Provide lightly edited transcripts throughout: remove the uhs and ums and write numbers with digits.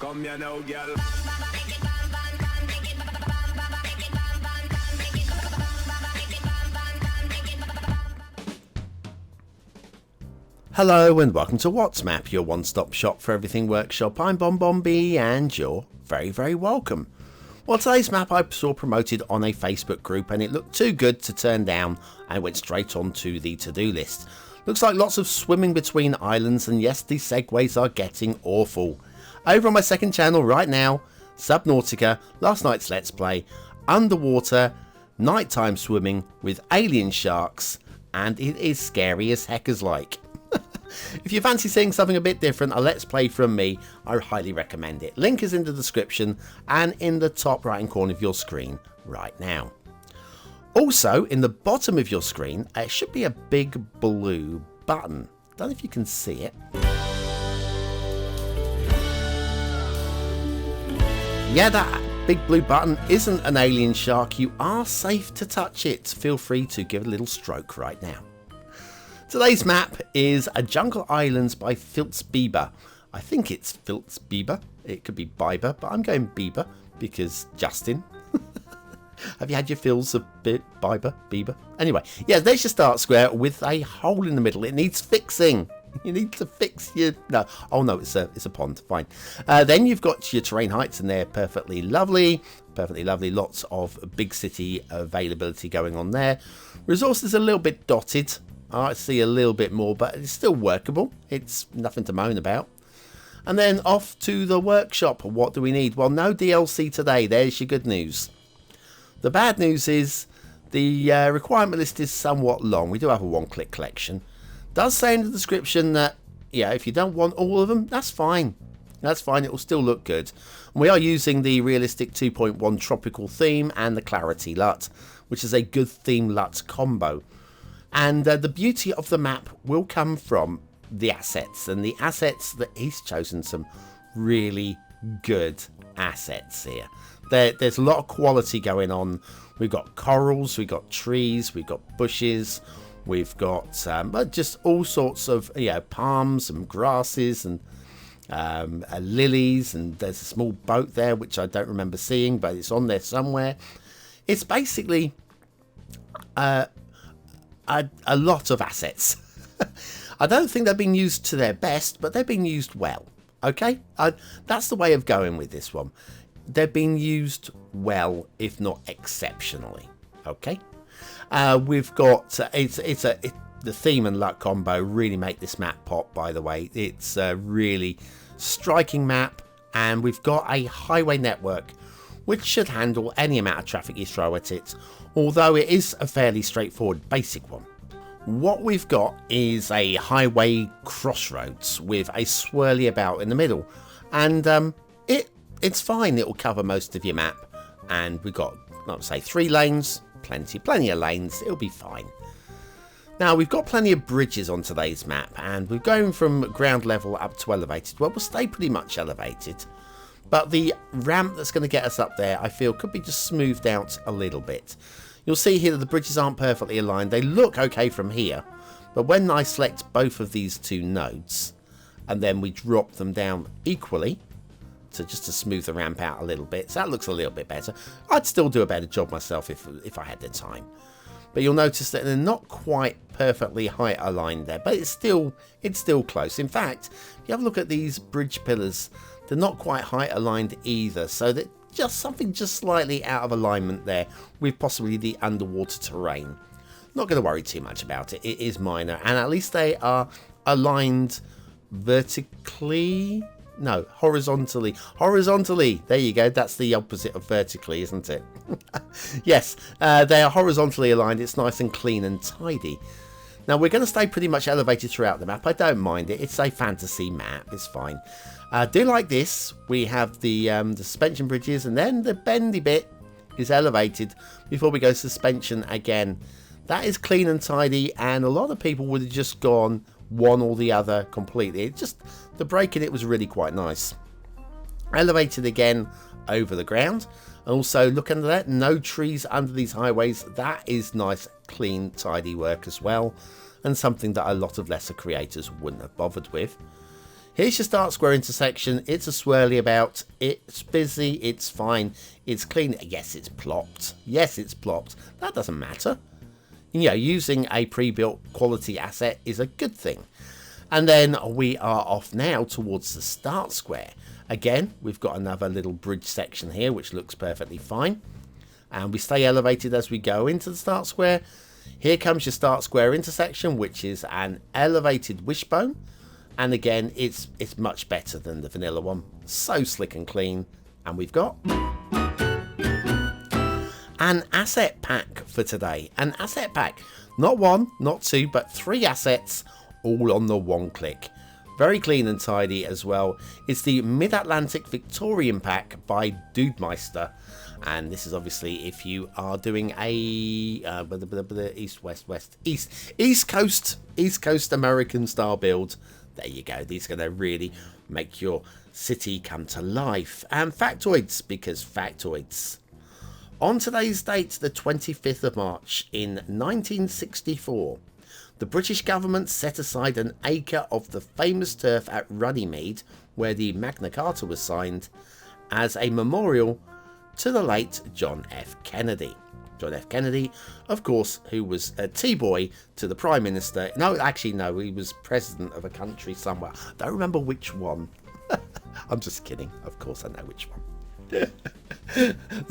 Come here now, girl. Hello and welcome to What's Map, your one-stop shop for everything workshop. I'm BonBonB and you're very, very welcome. Well, today's map I saw promoted on a Facebook group and it looked too good to turn down and went straight on to the to-do list. Looks like lots of swimming between islands, and yes, these segues are getting awful. Over on my second channel right now, Subnautica, last night's Let's Play, underwater, nighttime swimming with alien sharks, and it is scary as heck as like. If you fancy seeing something a bit different, a Let's Play from me, I highly recommend it. Link is in the description and in the top right hand corner of your screen right now. Also, in the bottom of your screen, there should be a big blue button. Don't know if you can see it. Yeah, that big blue button isn't an alien shark. You are safe to touch it. Feel free to give it a little stroke right now. Today's map is a Jungle Islands by Filzbiber. I think it's Filzbiber. It could be Biber, but I'm going Bieber because Justin. Have you had your fills of Biber, Bieber? Anyway, yeah, there's your start square with a hole in the middle. It needs fixing. You need to fix your... No. Oh, no, it's a pond. Fine. Then you've got your terrain heights, and they're perfectly lovely. Perfectly lovely. Lots of big city availability going on there. Resources a little bit dotted. I see a little bit more, but it's still workable. It's nothing to moan about. And then off to the workshop. What do we need? Well, no DLC today. There's your good news. The bad news is the requirement list is somewhat long. We do have a one-click collection. It does say in the description that, yeah, if you don't want all of them, that's fine. That's fine. It will still look good. And we are using the Realistic 2.1 Tropical theme and the Clarity LUT, which is a good theme LUT combo. And the beauty of the map will come from the assets. And the assets that he's chosen some really good assets here. There's a lot of quality going on. We've got corals, we've got trees, we've got bushes, we've got just all sorts of palms and grasses and lilies. And there's a small boat there which I don't remember seeing, but it's on there somewhere. It's basically... a lot of assets. I don't think they've been used to their best, but they've been used well. Okay, that's the way of going with this one. They've been used well, if not exceptionally. Okay, we've got the theme and luck combo really make this map pop. By the way, it's a really striking map, and we've got a highway network which should handle any amount of traffic you throw at it, although it is a fairly straightforward basic one. What we've got is a highway crossroads with a swirly about in the middle, and it's fine. It will cover most of your map, and we've got, let's say, 3 lanes, plenty of lanes. It'll be fine. Now, we've got plenty of bridges on today's map, and we're going from ground level up to elevated. Well, we'll stay pretty much elevated. But the ramp that's going to get us up there, I feel, could be just smoothed out a little bit. You'll see here that the bridges aren't perfectly aligned. They look okay from here. But when I select both of these 2 nodes, and then we drop them down equally, to smooth the ramp out a little bit, so that looks a little bit better. I'd still do a better job myself if I had the time. But you'll notice that they're not quite perfectly height aligned there, but it's still close. In fact, if you have a look at these bridge pillars, they're not quite height aligned either, so that just something just slightly out of alignment there with possibly the underwater terrain. Not going to worry too much about it. It is minor, and at least they are aligned vertically. No, horizontally. Horizontally. There you go. That's the opposite of vertically, isn't it? Yes, they are horizontally aligned. It's nice and clean and tidy. Now, we're going to stay pretty much elevated throughout the map. I don't mind it. It's a fantasy map. It's fine. I do like this. We have the suspension bridges, and then the bendy bit is elevated before we go suspension again. That is clean and tidy, and a lot of people would have just gone one or the other completely. It just, the break in it was really quite nice. Elevated again over the ground. Also, look under that, no trees under these highways. That is nice, clean, tidy work as well, and something that a lot of lesser creators wouldn't have bothered with. Here's your start square intersection. It's a swirly about. It's busy. It's fine. It's clean. Yes, it's plopped. Yes, it's plopped. That doesn't matter. You know, using a pre-built quality asset is a good thing. And then we are off now towards the start square. Again, we've got another little bridge section here, which looks perfectly fine. And we stay elevated as we go into the start square. Here comes your start square intersection, which is an elevated wishbone. And again, it's much better than the vanilla one. So slick and clean. And we've got an asset pack for today. An asset pack. Not one, not two, but 3 assets all on the one click. Very clean and tidy as well. It's the Midatlantic Victorian Pack by Dudemeister. And this is obviously if you are doing a East Coast American style build. There you go. These are going to really make your city come to life. And factoids, because factoids. On today's date, the 25th of March in 1964, the British government set aside an acre of the famous turf at Runnymede, where the Magna Carta was signed, as a memorial to the late John F. Kennedy. John F. Kennedy, of course, who was a T-boy to the Prime Minister. No, actually, no, he was president of a country somewhere. I don't remember which one. I'm just kidding. Of course I know which one.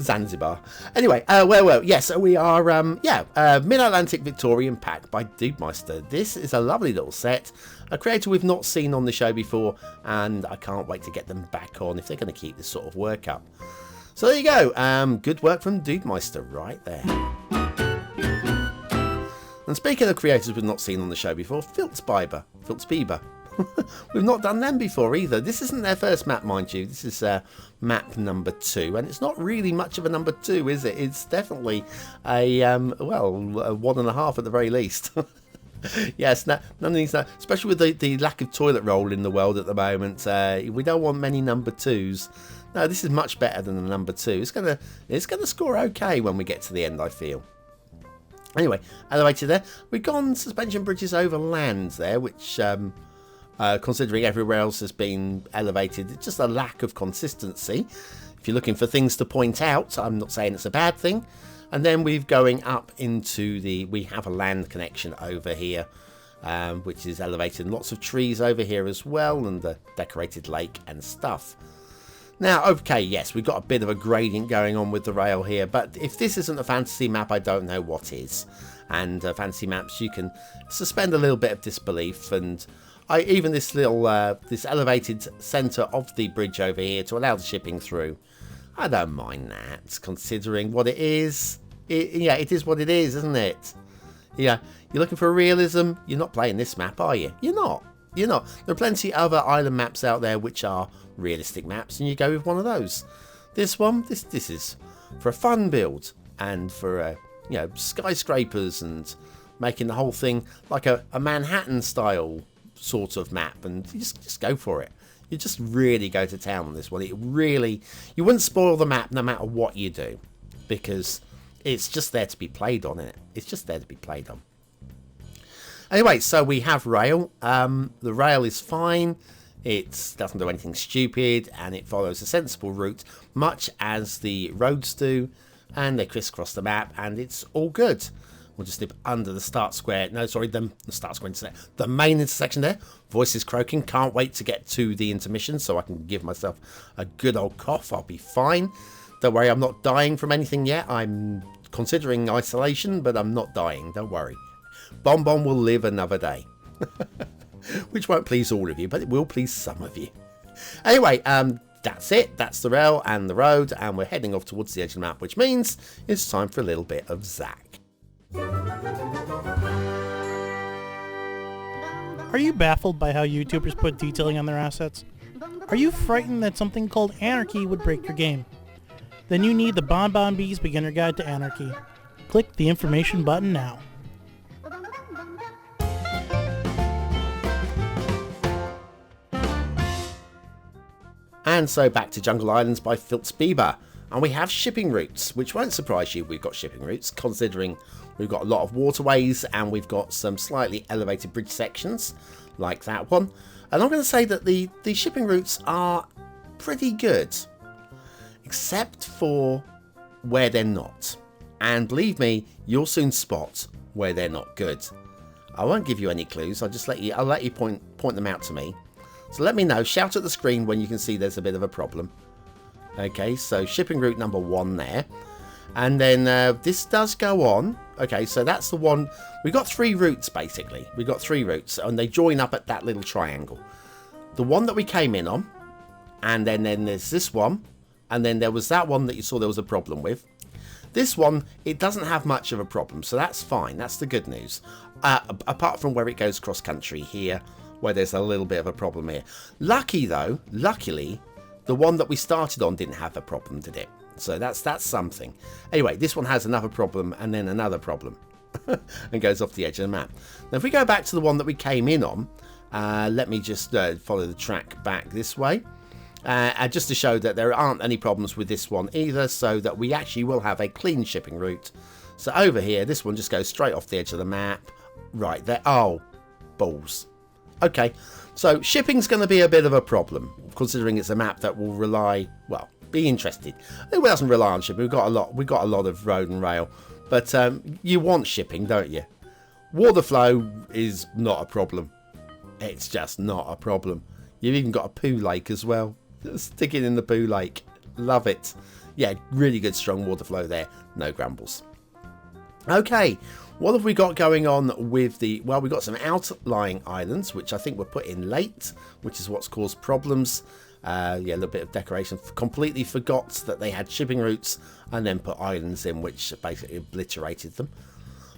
Zanzibar. Anyway, yes, we are, Mid-Atlantic Victorian Pack by Dudemeister. This is a lovely little set, a creator we've not seen on the show before, and I can't wait to get them back on if they're going to keep this sort of work up. So there you go, good work from Dudemeister right there. And speaking of creators we've not seen on the show before, Filzbiber. We've not done them before either. This isn't their first map, mind you. This is map number 2, and it's not really much of a number 2, is it? It's definitely a 1.5 at the very least. Yes, none of these, especially with the lack of toilet roll in the world at the moment. We don't want many number 2s. No, this is much better than the number 2. It's gonna score okay when we get to the end, I feel. Anyway, elevated there. We've gone suspension bridges over land there, which, considering everywhere else has been elevated, it's just a lack of consistency. If you're looking for things to point out, I'm not saying it's a bad thing. And then we're going up into we have a land connection over here, which is elevated. Lots of trees over here as well, and the decorated lake and stuff. Now, okay, yes, we've got a bit of a gradient going on with the rail here, but if this isn't a fantasy map, I don't know what is. And fantasy maps, you can suspend a little bit of disbelief, and even this little, this elevated centre of the bridge over here to allow the shipping through, I don't mind that, considering what it is. It is what it is, isn't it? Yeah, you're looking for realism, you're not playing this map, are you? You're not. There are plenty of other island maps out there which are realistic maps, and you go with one of those. This one, this is for a fun build, and for skyscrapers, and making the whole thing like a Manhattan style sort of map, and you just go for it. You just really go to town on this one. You wouldn't spoil the map no matter what you do, because it's just there to be played on, isn't it? It's just there to be played on. Anyway, so we have rail. The rail is fine. It doesn't do anything stupid, and it follows a sensible route, much as the roads do, and they crisscross the map, and it's all good. We'll just nip under the start square. No, sorry, the start square intersection. The main intersection there. Voices croaking. Can't wait to get to the intermission so I can give myself a good old cough. I'll be fine. Don't worry, I'm not dying from anything yet. I'm considering isolation, but I'm not dying. Don't worry. BonBonB will live another day. Which won't please all of you, but it will please some of you. Anyway, that's it. That's the rail and the road, and we're heading off towards the edge of the map, which means it's time for a little bit of Zack. Are you baffled by how YouTubers put detailing on their assets? Are you frightened that something called anarchy would break your game? Then you need the BonBonB's Beginner Guide to Anarchy. Click the information button now. And so back to Jungle Islands by Filzbiber. And we have shipping routes, which won't surprise you. We've got shipping routes, considering we've got a lot of waterways and we've got some slightly elevated bridge sections, like that one. And I'm going to say that the shipping routes are pretty good, except for where they're not. And believe me, you'll soon spot where they're not good. I won't give you any clues. I'll let you point them out to me. So let me know. Shout at the screen when you can see there's a bit of a problem. Okay, so shipping route number 1 there. And then this does go on. Okay, so that's the one. We've got 3 routes, basically. We've got 3 routes, and they join up at that little triangle. The one that we came in on, and then there's this one, and then there was that one that you saw there was a problem with. This one, it doesn't have much of a problem, so that's fine. That's the good news. Apart from where it goes cross-country here, where there's a little bit of a problem here. Luckily, the one that we started on didn't have a problem, did it? So that's something. Anyway, this one has another problem and then another problem. And goes off the edge of the map. Now, if we go back to the one that we came in on, let me just follow the track back this way. Just to show that there aren't any problems with this one either, so that we actually will have a clean shipping route. So over here, this one just goes straight off the edge of the map. Right there. Oh, balls. Okay, so shipping's going to be a bit of a problem, considering it's a map that will rely, well, be interested. It doesn't rely on shipping. We've got a lot of road and rail, but you want shipping, don't you? Water flow is not a problem. It's just not a problem. You've even got a poo lake as well. Stick it in the poo lake. Love it. Yeah, really good strong water flow there. No grumbles. Okay, what have we got going on with well, we've got some outlying islands, which I think were put in late, which is what's caused problems. Yeah, a little bit of decoration. Completely forgot that they had shipping routes and then put islands in, which basically obliterated them.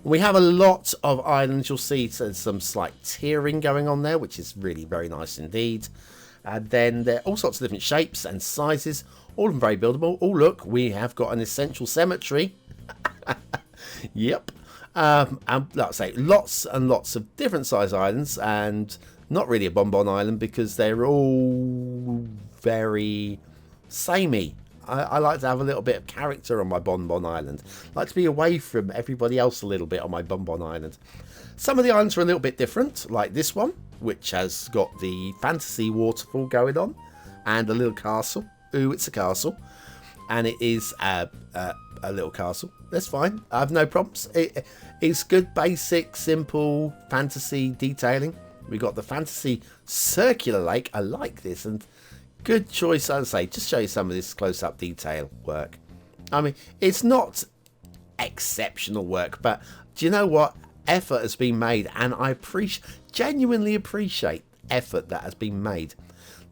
We have a lot of islands. You'll see there's some slight tiering going on there, which is really very nice indeed. And then there are all sorts of different shapes and sizes, all of them very buildable. Oh, look, we have got an essential cemetery. Yep. And like I say, lots and lots of different size islands, and not really a bonbon island because they're all very samey. I like to have a little bit of character on my bonbon island. I like to be away from everybody else a little bit on my bonbon island. Some of the islands are a little bit different, like this one, which has got the fantasy waterfall going on and a little castle. Ooh, it's a castle. And it is a little castle. That's fine. I have no problems. It's good, basic, simple fantasy detailing. We got the fantasy circular lake. I like this, and good choice, I'd say. Just show you some of this close-up detail work. I mean, it's not exceptional work, but do you know what? Effort has been made, and I genuinely appreciate effort that has been made.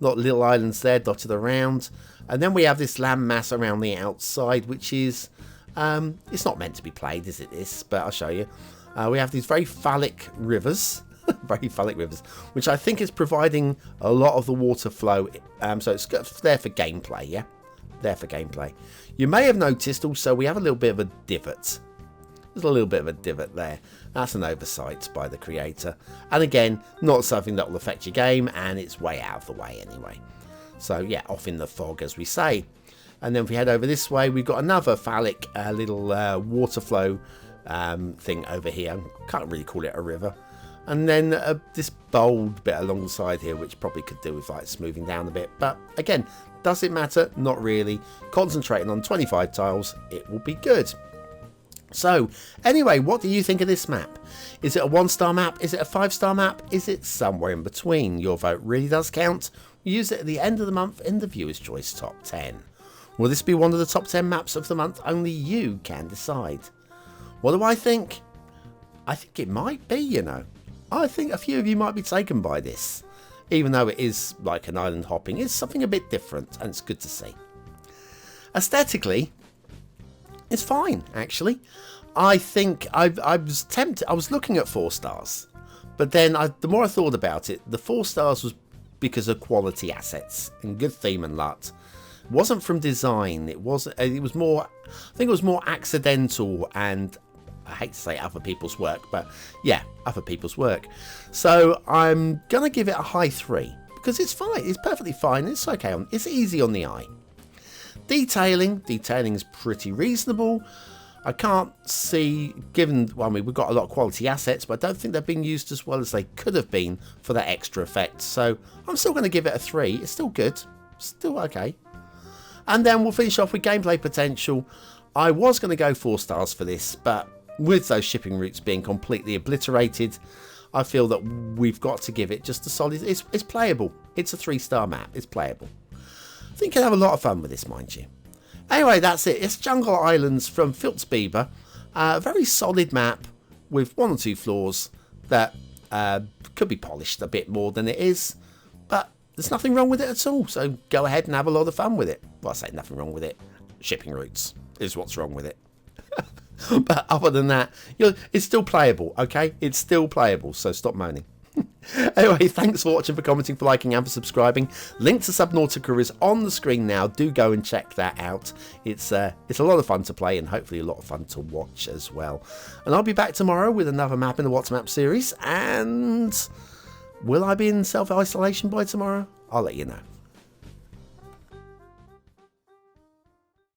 Lot of little islands there dotted around, and then we have this landmass around the outside, which is it's not meant to be played, is it? This, but I'll show you. We have these very phallic rivers. Very phallic rivers, which I think is providing a lot of the water flow. So it's there for gameplay, yeah? There for gameplay. You may have noticed also we have a little bit of a divot. There's a little bit of a divot there. That's an oversight by the creator. And again, not something that will affect your game, and it's way out of the way anyway. So yeah, off in the fog, as we say. And then if we head over this way, we've got another phallic little water flow thing over here. Can't really call it a river. And then this bold bit along the side here, which probably could do with like smoothing down a bit. But again, does it matter? Not really. Concentrating on 25 tiles, it will be good. So anyway, what do you think of this map? Is it a 1-star map? Is it a 5-star map? Is it somewhere in between? Your vote really does count. We use it at the end of the month in the Viewer's Choice Top 10. Will this be one of the top 10 maps of the month? Only you can decide. What do I think? I think it might be, you know. I think a few of you might be taken by this. Even though it is like an island hopping, it's something a bit different, and it's good to see. Aesthetically, it's fine, actually. I think I was tempted. I was looking at 4 stars. But then the more I thought about it, the 4 stars was because of quality assets and good theme and LUT. It wasn't from design. It was more, I think it was more accidental, and I hate to say other people's work, but yeah, other people's work. So I'm going to give it a high 3 because it's fine. It's perfectly fine. It's okay. It's easy on the eye. Detailing is pretty reasonable. I can't see, given, well, I mean, we've got a lot of quality assets, but I don't think they've been used as well as they could have been for that extra effect. So I'm still going to give it a 3. It's still good. Still okay. And then we'll finish off with gameplay potential. I was going to go 4 stars for this, but with those shipping routes being completely obliterated, I feel that we've got to give it just a solid... It's playable. It's a 3-star map. It's playable. I think you'll have a lot of fun with this, mind you. Anyway, that's it. It's Jungle Islands from Filzbiber. A very solid map with 1 or 2 flaws that could be polished a bit more than it is. But there's nothing wrong with it at all. So go ahead and have a lot of fun with it. Well, I say nothing wrong with it. Shipping routes is what's wrong with it. But other than that, it's still playable, okay? It's still playable, so stop moaning. Anyway, thanks for watching, for commenting, for liking and for subscribing. Link to Subnautica is on the screen now. Do go and check that out. It's a lot of fun to play and hopefully a lot of fun to watch as well. And I'll be back tomorrow with another map in the What's Map series. And will I be in self-isolation by tomorrow? I'll let you know.